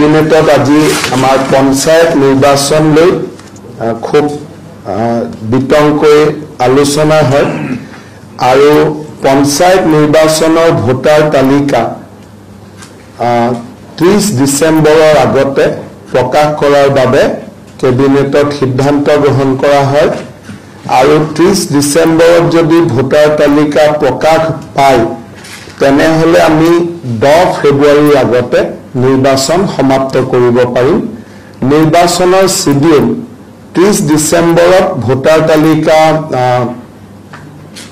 কেবিনেটত আজি আমাৰ পঞ্চায়ত নিৰ্বাচন লৈ খুব বিতংকৈ আলোচনা হয় আৰু পঞ্চায়ত নিৰ্বাচনৰ ভোটাৰ তালিকা 30 ডিসেম্বৰৰ আগতে প্ৰকাশ কৰাৰ বাবে কেবিনেটত সিদ্ধান্ত গ্ৰহণ কৰা হয় আৰু 30 ডিসেম্বৰত যদি ভোটাৰ তালিকা প্ৰকাশ পায় তেনেহলে আমি 10 ফেব্ৰুৱাৰীৰ আগতে নিৰ্বাচন সমাপ্ত কৰিব পাৰিম। নিৰ্বাচনৰ শিডিউল 30 ডিসেম্বৰত ভোটাৰ তালিকা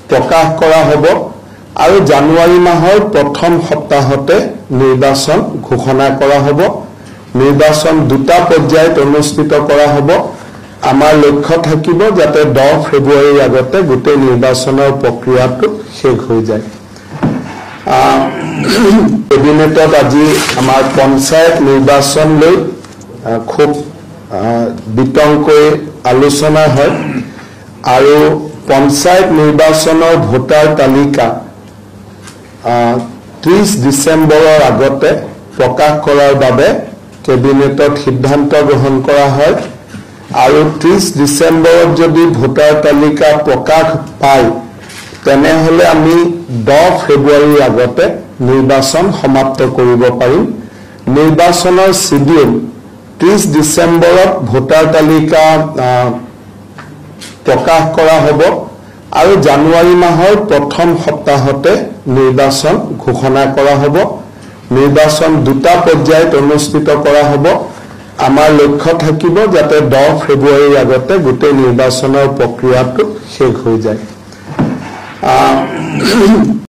প্ৰকাশ কৰা হ'ব আৰু জানুৱাৰী মাহৰ প্ৰথম সপ্তাহতে নিৰ্বাচন ঘোষণা কৰা হ'ব। নিৰ্বাচন দুটা পৰ্যায়ত অনুষ্ঠিত কৰা হ'ব। আমাৰ লক্ষ্য থাকিব যাতে 10 ফেব্ৰুৱাৰীৰ আগতে গোটেই নিৰ্বাচনৰ প্ৰক্ৰিয়াটো শেষ হৈ যায়। কেবিনেটত আজি আমাৰ পঞ্চায়ত নিৰ্বাচন লৈ খুব বিতংকৈ আলোচনা হয় আৰু পঞ্চায়ত নিৰ্বাচনৰ ভোটাৰ তালিকা 30 ডিসেম্বৰৰ আগতে প্ৰকাশ কৰাৰ বাবে কেবিনেটত সিদ্ধান্ত গ্ৰহণ কৰা হয় আৰু 30 ডিসেম্বৰত যদি ভোটাৰ তালিকা প্ৰকাশ পায় তেনেহলে আমি 10 ফেব্ৰুৱাৰীৰ আগতে নিৰ্বাচন সমাপ্ত কৰিব পাৰিম। নিৰ্বাচনৰ শিডিউল 30 ডিসেম্বৰত ভোটাৰ তালিকা প্ৰকাশ কৰা হ'ব আৰু জানুৱাৰী মাহৰ প্ৰথম সপ্তাহতে নিৰ্বাচন ঘোষণা কৰা হ'ব। নিৰ্বাচন দুটা পৰ্যায়ত অনুষ্ঠিত কৰা হ'ব। আমাৰ লক্ষ্য থাকিব যাতে 10 ফেব্ৰুৱাৰীৰ আগতে গোটেই নিৰ্বাচনৰ প্ৰক্ৰিয়াটো শেষ হৈ যায়।